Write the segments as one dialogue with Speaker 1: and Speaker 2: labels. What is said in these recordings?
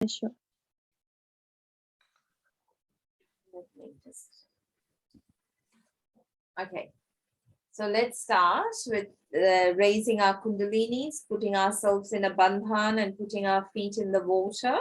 Speaker 1: Sure.
Speaker 2: Okay, so let's start with raising our kundalinis, putting ourselves in a bandhan and putting our feet in the water.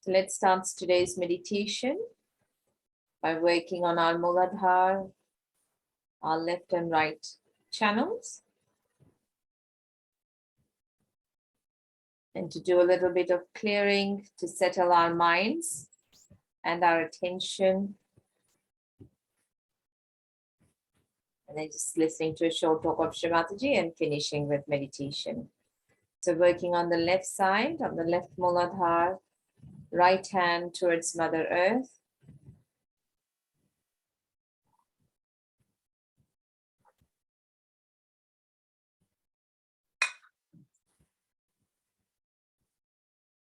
Speaker 2: So let's start today's meditation by working on our Muladhara, our left and right channels. And to do a little bit of clearing to settle our minds and our attention. And then just listening to a short talk of Shri Mataji and finishing with meditation. So working on the left side, on the left Muladhara, right hand towards Mother Earth.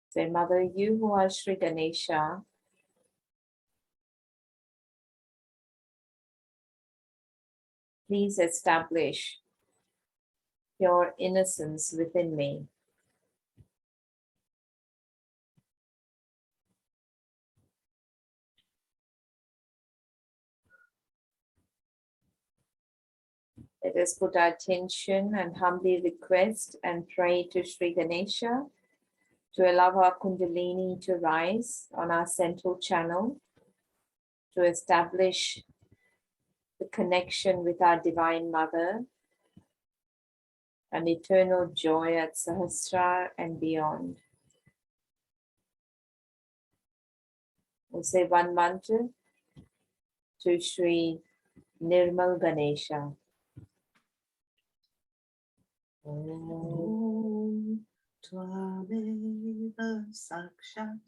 Speaker 2: Say, Mother, you who are Sri Ganesha, please establish your innocence within me. Let us put our attention and humbly request and pray to Sri Ganesha to allow our Kundalini to rise on our central channel, to establish the connection with our Divine Mother, an eternal joy at Sahasrara and beyond. We'll say one mantra to Sri Nirmal Ganesha.
Speaker 1: Om Tvameva Sakshat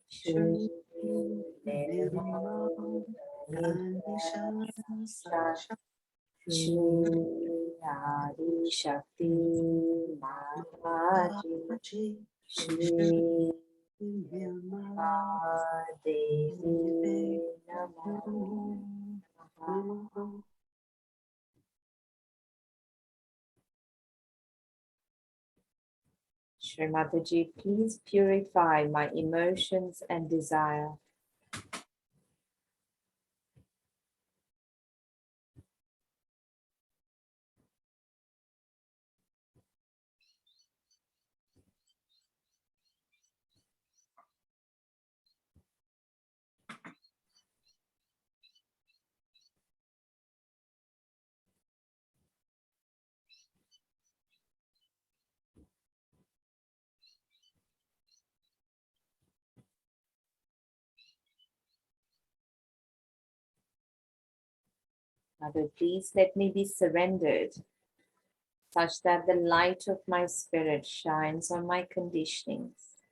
Speaker 2: Shri
Speaker 1: Nirmal Ganesha Sakshat
Speaker 2: Shri Adi Shakti Mataji Shri
Speaker 1: Nirmal
Speaker 2: Devi Namo.
Speaker 1: Namo.
Speaker 2: Shri Mataji, please purify my emotions and desire. Mother, please let me be surrendered, such that the light of my spirit shines on my conditionings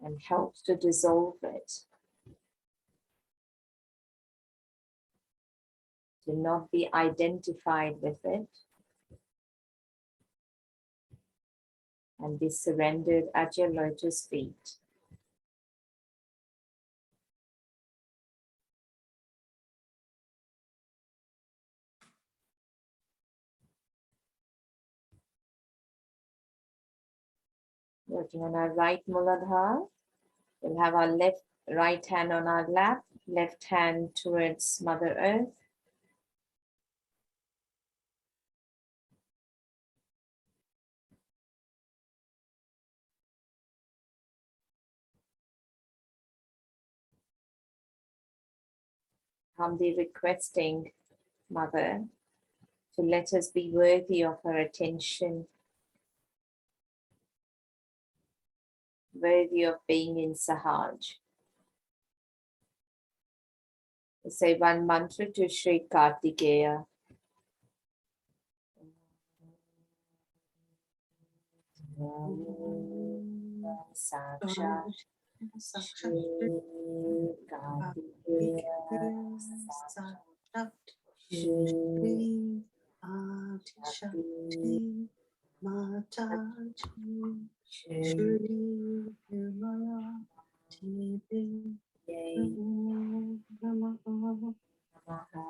Speaker 2: and helps to dissolve it. To not be identified with it and be surrendered at your lotus feet. Working on our right Muladhara, we'll have our right hand on our lap, left hand towards Mother Earth. Humbly requesting Mother to let us be worthy of her attention, worthy of being in Sahaj. Say one mantra to Sri Kartikeya. Sakshat
Speaker 1: Sakshat
Speaker 2: Shri Kartikeya
Speaker 1: Sakshat
Speaker 2: Shri
Speaker 1: Shri Adishakti Mataji Shri Nirmala Devi Namo Namaha.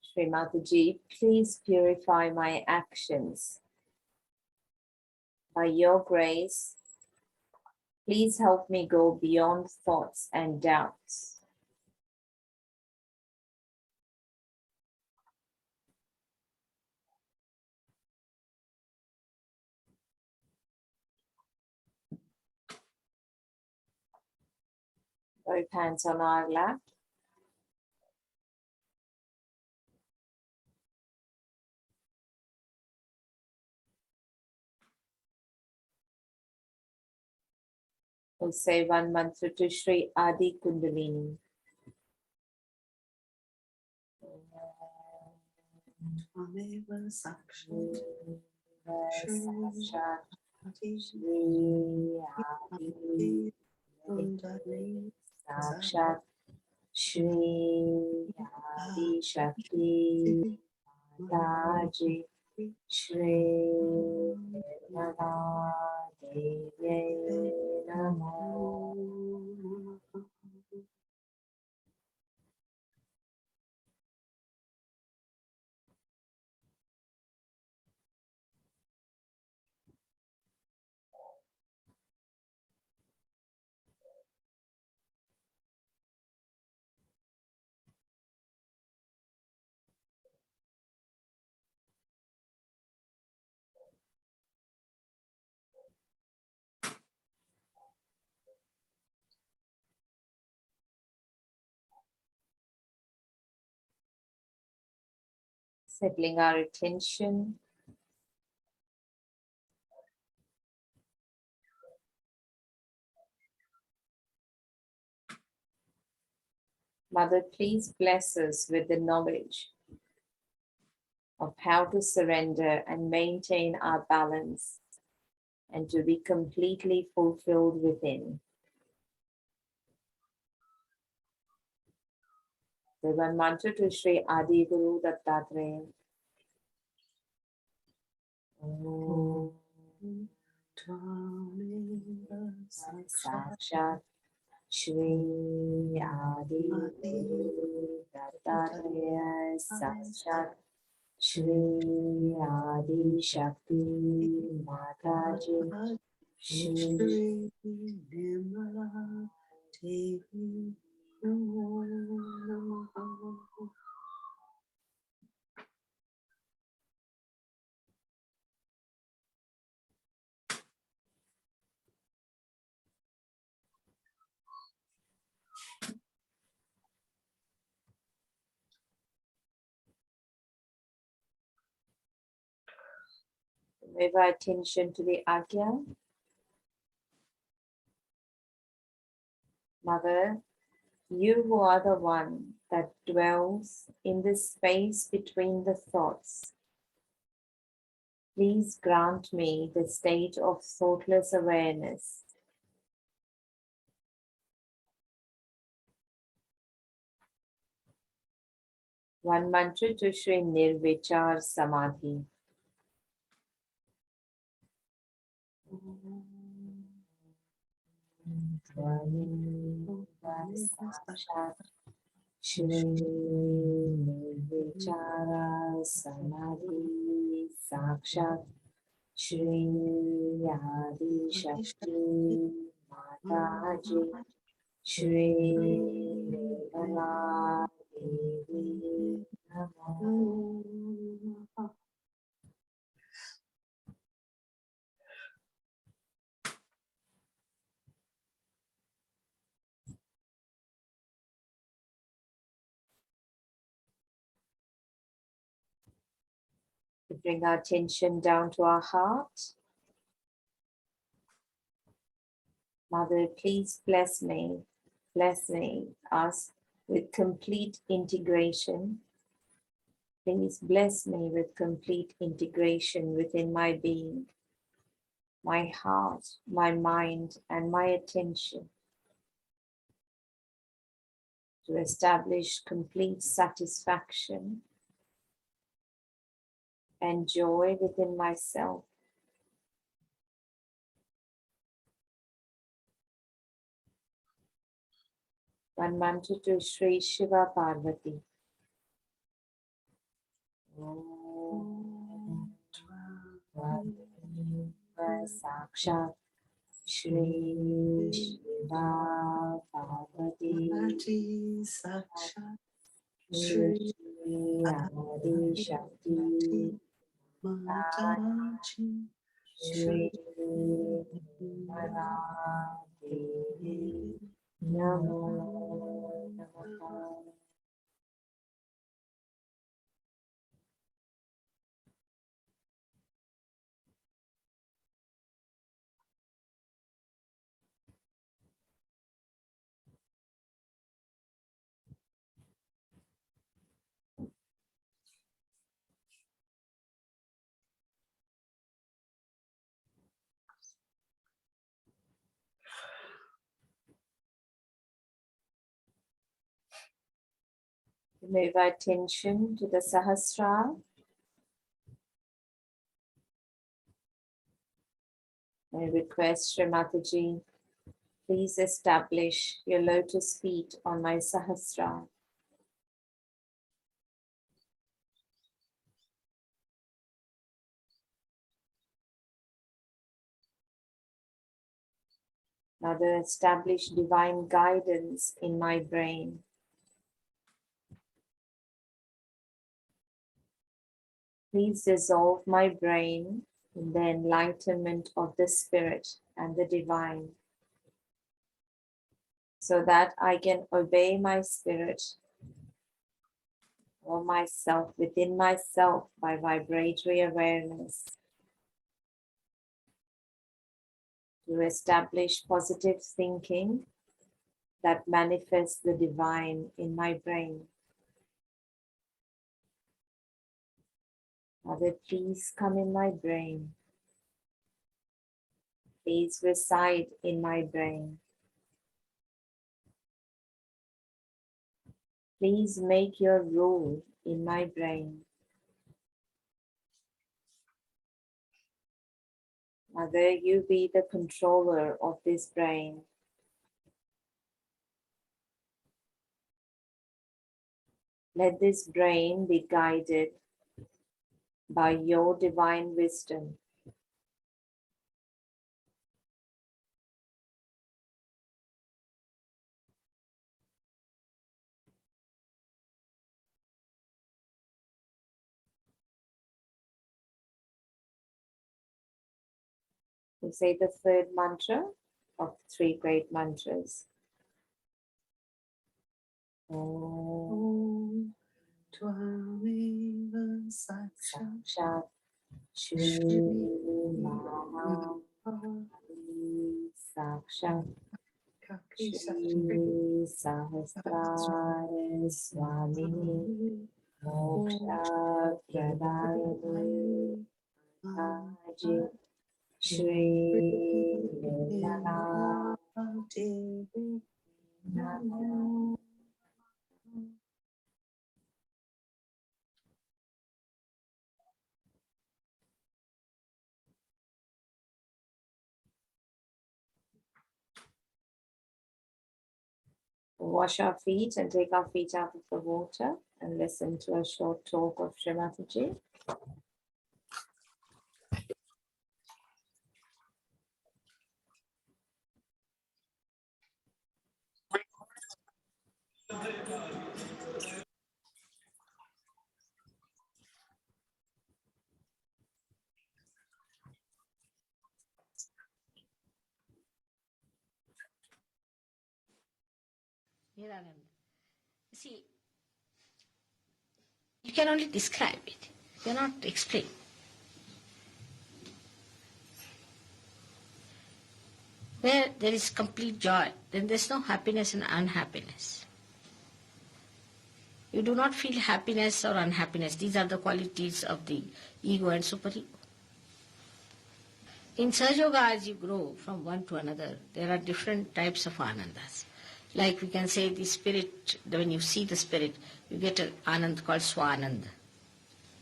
Speaker 2: Shri Mataji, please purify my actions. By your grace, please help me go beyond thoughts and doubts. Both hands on our lap. We'll say one mantra to Sri Adi Kundalini.
Speaker 1: Tvameva Sakshat
Speaker 2: Sakshat
Speaker 1: Shri
Speaker 2: Shri Adi
Speaker 1: Kundalini
Speaker 2: Sakshat Shri Adi Shakti Mataji Shri Nirmala Devi Namo. Settling our attention. Mother, please bless us with the knowledge of how to surrender and maintain our balance and to be completely fulfilled within. The one mantra to Sri Adi Guru Dattatreya.
Speaker 1: Tvameva Sakshat
Speaker 2: Sakshat Shri Adi Guru Dattatreya Sakshat Shri Adi Shakti Mataji Shri
Speaker 1: Shri Nirmala Devi Namo Namaha.
Speaker 2: Move our attention to the Agya. Mother, you who are the one that dwells in the space between the thoughts, please grant me the state of thoughtless awareness. One mantra to Shri Nirvichar Samadhi. Sakshat Shri Nirvichara Samadhi Sakshat Shri Adi Shakti Mataji Shri Nirmala Devi Namo. We bring our attention down to our heart. Mother, please bless me, us with complete integration. Please bless me with complete integration within my being, my heart, my mind, and my attention to establish complete satisfaction and joy within myself. One mantra to Sri Shiva Parvati. Om Sakshat Shri Shiva Parvati
Speaker 1: Sakshat
Speaker 2: Shri
Speaker 1: Shri
Speaker 2: Adi Shakti
Speaker 1: Mataji
Speaker 2: Shri
Speaker 1: Shri
Speaker 2: Nirmala Devi Namo Namaha. Move our attention to the Sahasrara. I request Shri Mataji, please establish your lotus feet on my Sahasrara. Mother, establish divine guidance in my brain. Please dissolve my brain in the enlightenment of the Spirit and the Divine, so that I can obey my spirit or myself within myself by vibratory awareness, to establish positive thinking that manifests the divine in my brain. Mother, please come in my brain. Please reside in my brain. Please make your rule in my brain. Mother, you be the controller of this brain. Let this brain be guided by your divine wisdom. We say the third mantra of the three great mantras. Om
Speaker 1: Tvameva Sakshat
Speaker 2: Sakshat Shri
Speaker 1: Shri
Speaker 2: Mahakali Sakshat
Speaker 1: Kaki
Speaker 2: Shri Sahasrara Swamini Moksha Pradayani Ajit Shri Nirmala
Speaker 1: Devi
Speaker 2: Namo. Wash our feet and take our feet out of the water and listen to a short talk of Shri Mataji.
Speaker 3: Nirananda. See, you can only describe it, you cannot explain. Where there is complete joy, then there is no happiness and unhappiness. You do not feel happiness or unhappiness. These are the qualities of the ego and superego. In Sahaja Yoga, as you grow from one to another, there are different types of anandas. Like we can say the spirit, when you see the spirit, you get an anand called swananda.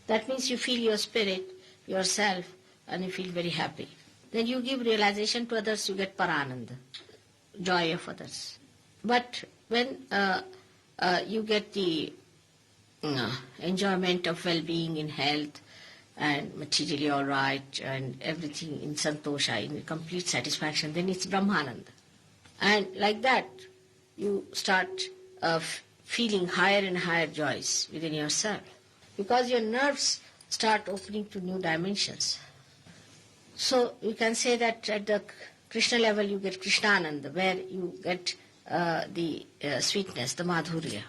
Speaker 3: That means you feel your spirit, yourself, and you feel very happy. Then you give realization to others, you get parananda, joy of others. But when you get the enjoyment of well-being in health and materially all right and everything in santosha, in complete satisfaction, then it's brahmananda. And like that, you start feeling higher and higher joys within yourself, because your nerves start opening to new dimensions. So you can say that at the Krishna level you get Krishnananda, where you get the sweetness, the madhurya.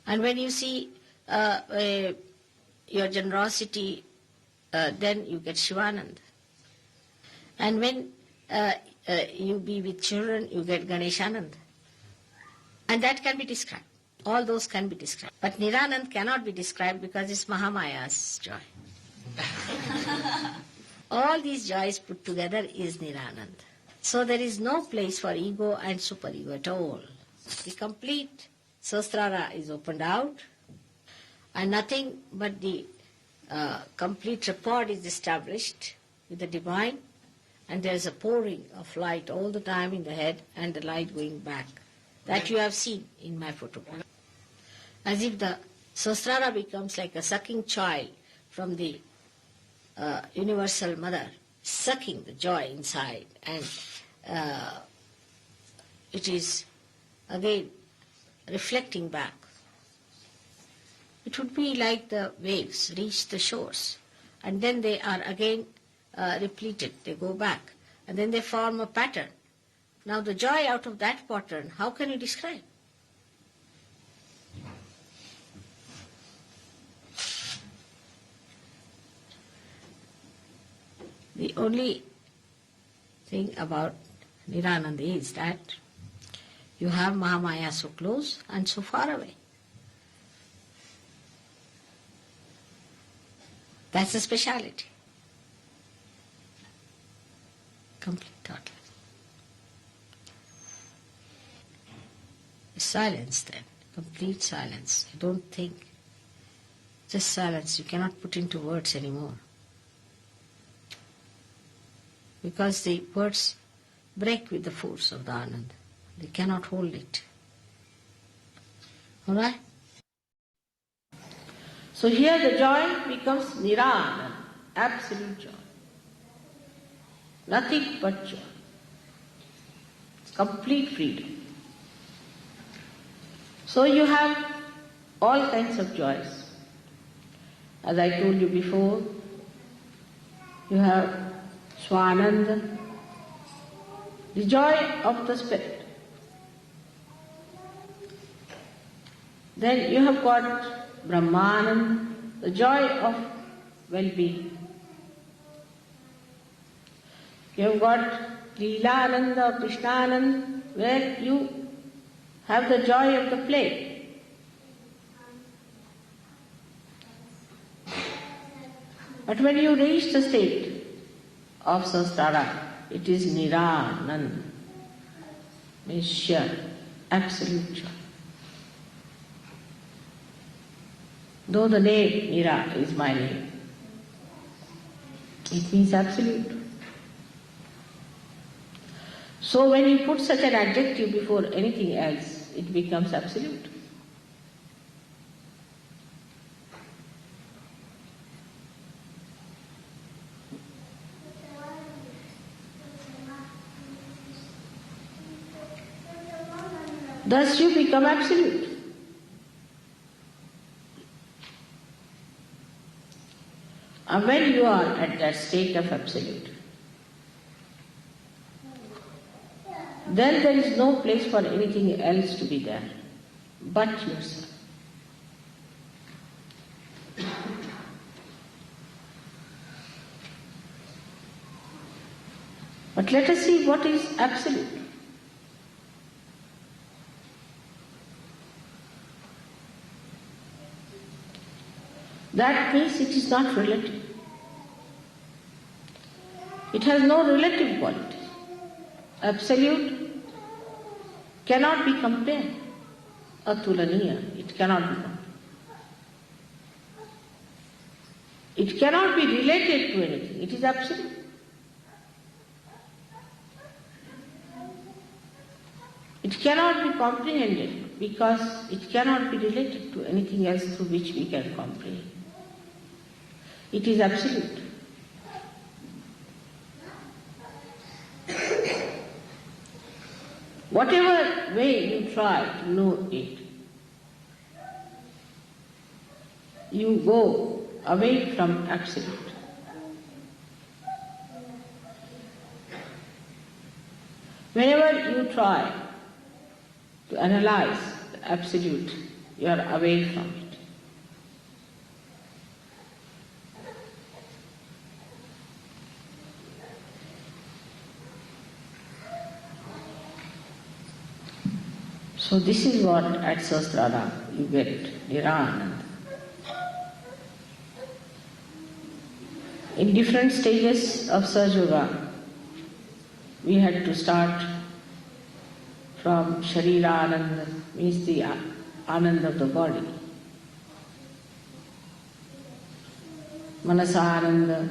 Speaker 3: And when you see your generosity, then you get Shivananda. And when you be with children, you get Ganeshananda. And that can be described. All those can be described. But Niranand cannot be described because it's Mahamaya's joy. All these joys put together is Niranand. So there is no place for ego and superego at all. The complete Sahasrara is opened out, and nothing but the complete rapport is established with the divine, and there is a pouring of light all the time in the head and the light going back. That you have seen in my photograph. As if the Sahasrara becomes like a sucking child from the universal mother, sucking the joy inside, and it is again reflecting back. It would be like the waves reach the shores, and then they are again repleted, they go back, and then they form a pattern. Now the joy out of that pattern, how can you describe? The only thing about Nirananda is that you have Mahamaya so close and so far away. That's the speciality. Complete total. Silence then, complete silence. You don't think. Just silence. You cannot put into words anymore. Because the words break with the force of the Anand. They cannot hold it. All right? So here the joy becomes Nirananda, absolute joy. Nothing but joy. Complete freedom. So you have all kinds of joys. As I told you before, you have Swananda, the joy of the spirit. Then you have got Brahmananda, the joy of well-being. You have got Leelananda or Krishnananda, where you have the joy of the play. But when you reach the state of Sahasrara, it is Nirananda, means sheer, absolute joy. Though the name Nira is my name, it means absolute. So when you put such an adjective before anything else, it becomes absolute. Thus you become absolute. And when you are at that state of absolute, then there is no place for anything else to be there but yourself. But let us see what is absolute. That means it is not relative. It has no relative quality. Absolute cannot be compared. Atulaniya, it cannot be compared. It cannot be related to anything. It is absolute. It cannot be comprehended because it cannot be related to anything else through which we can comprehend. It is absolute. Whatever way you try to know it, you go away from absolute. Whenever you try to analyze the absolute, you are away from it. So this is what at Sahasrara you get, Nirananda. In different stages of Sahaja, we had to start from Sharira Ananda, means the Ananda of the body. Manasa Ananda,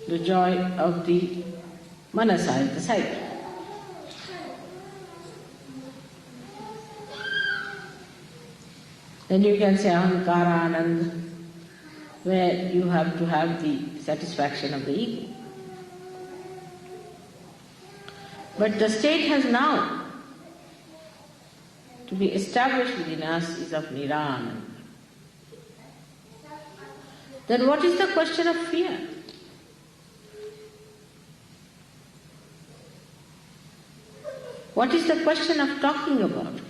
Speaker 3: the joy of the Manasa, the psyche. Then you can say Ahankara Ananda, where you have to have the satisfaction of the ego. But the state has now to be established within us is of Nirananda. Then what is the question of fear? What is the question of talking about it?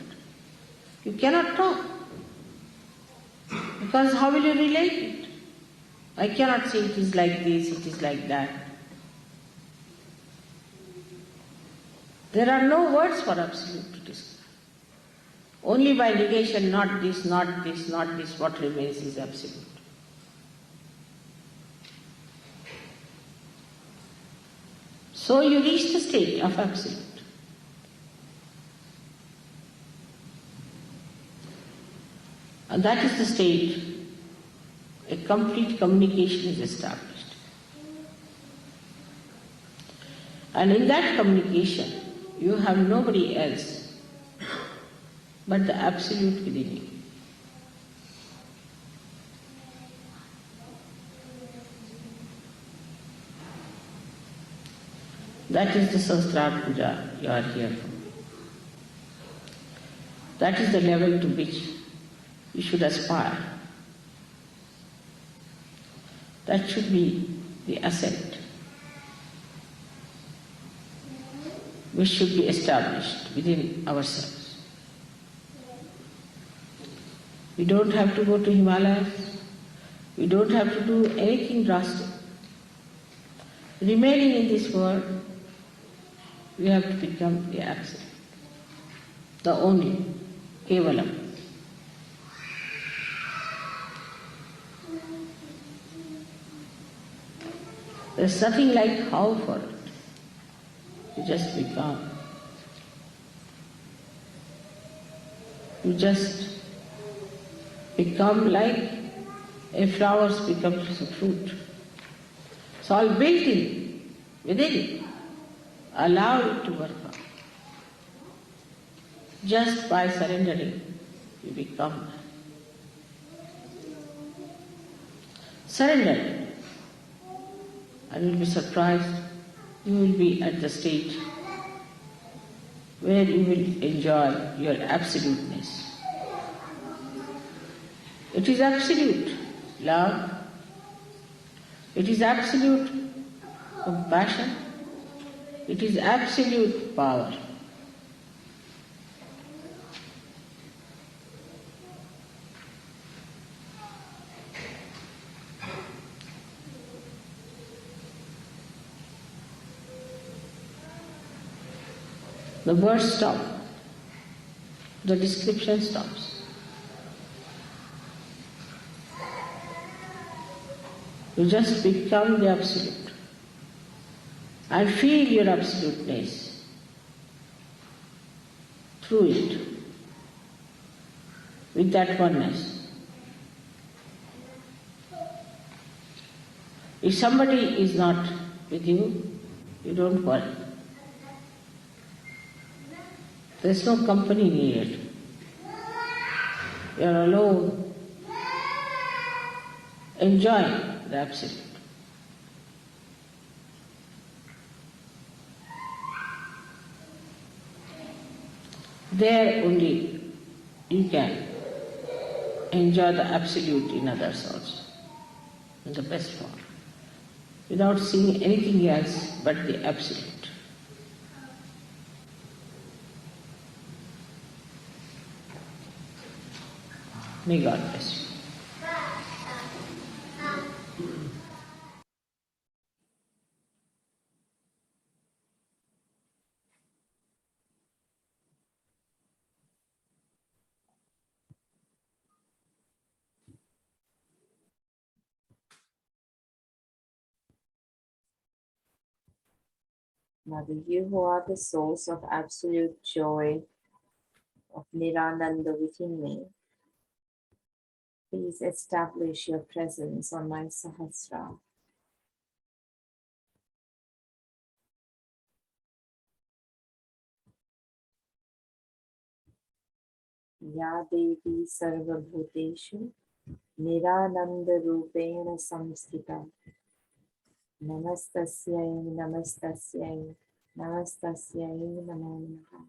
Speaker 3: You cannot talk. Because how will you relate it? I cannot say it is like this, it is like that. There are no words for absolute to describe. Only by negation, not this, not this, not this, what remains is absolute. So you reach the state of absolute. And that is the state a complete communication is established. And in that communication, you have nobody else but the absolute within you. That is the Sahasrara Puja you are here for. That is the level to which you should aspire. That should be the ascent which should be established within ourselves. We don't have to go to Himalayas. We don't have to do anything drastic. Remaining in this world, we have to become the absolute, the only, Kevalam. There's nothing like how for it. You just become. You just become like a flower becomes a fruit. It's all built in, within it. Allow it to work out. Just by surrendering, you become. Surrender. And you'll be surprised, you will be at the stage where you will enjoy your absoluteness. It is absolute love, it is absolute compassion, it is absolute power. The words stop. The description stops. You just become the Absolute. And feel your absoluteness through it, with that oneness. If somebody is not with you, you don't worry. There is no company needed. You are alone, enjoying the Absolute. There only you can enjoy the Absolute in others also, in the best form, without seeing anything else but the Absolute. May God bless you.
Speaker 2: Mother, you who are the source of absolute joy, of Nirananda within me, please establish your presence on my Sahasrara. Ya Devi Sarvabhuteshu Nirananda Rupena Samstita. Namastasyai, Namastasyai, Namastasyai, Namo Namaha.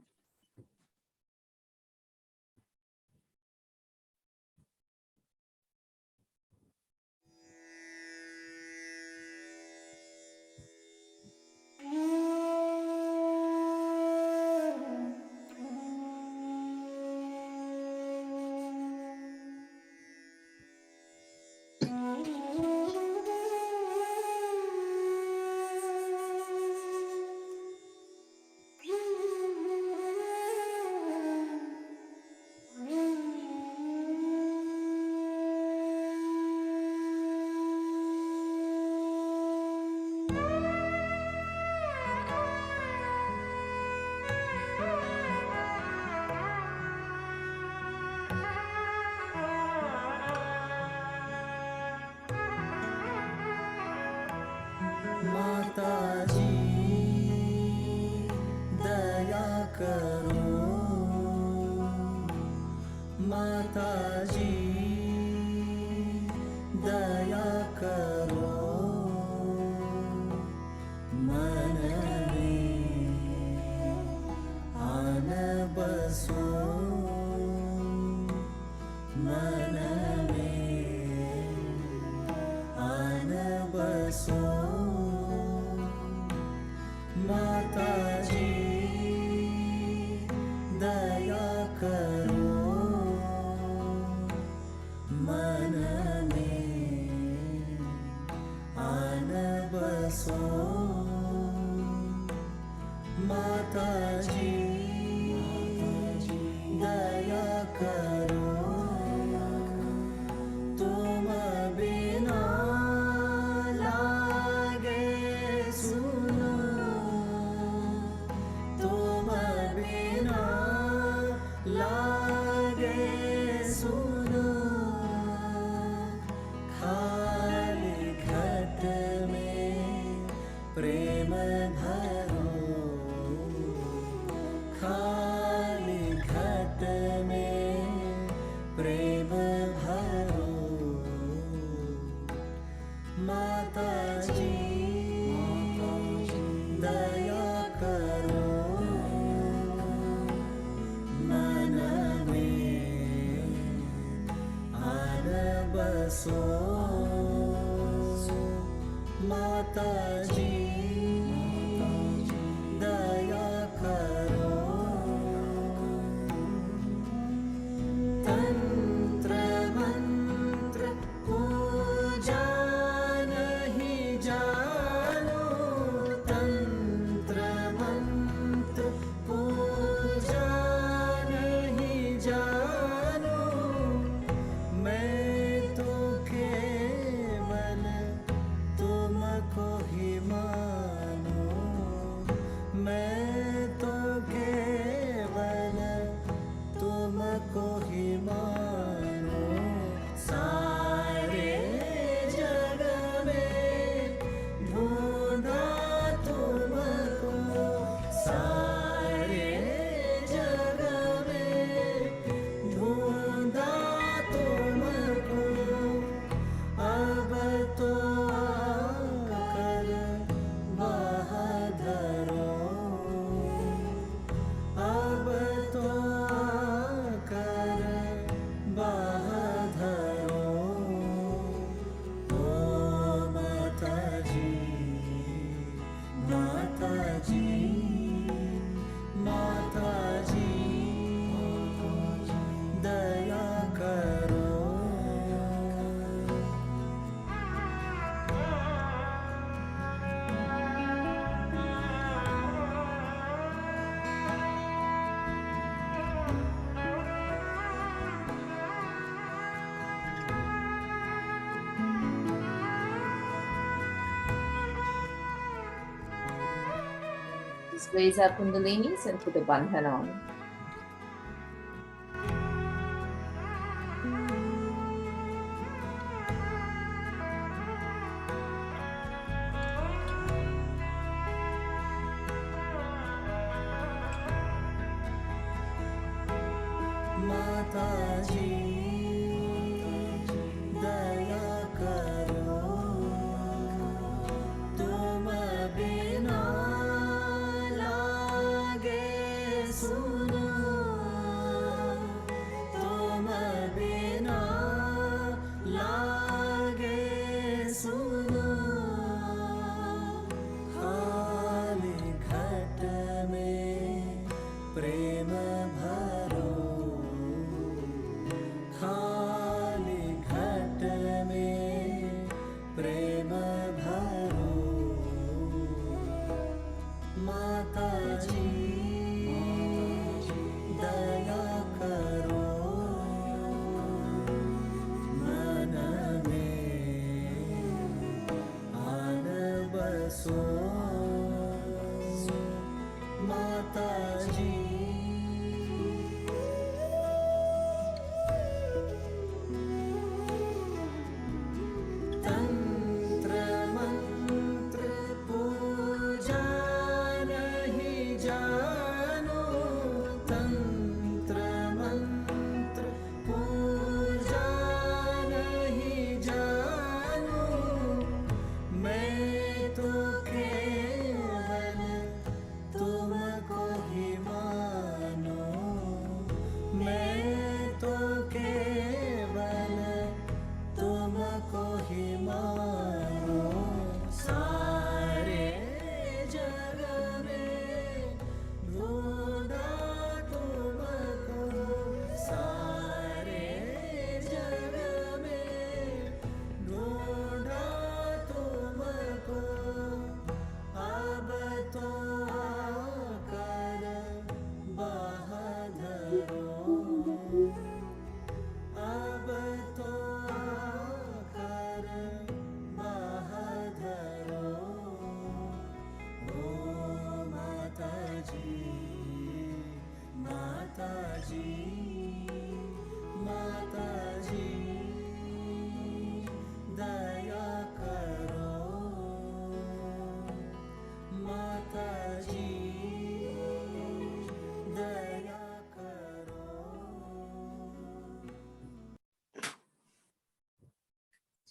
Speaker 2: raise our kundalinis and put the bandhan on.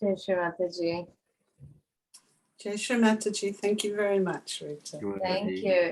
Speaker 2: Jai Shri Mataji.
Speaker 1: Jai Shri Mataji. Thank you very much, Rita.
Speaker 2: Thank you.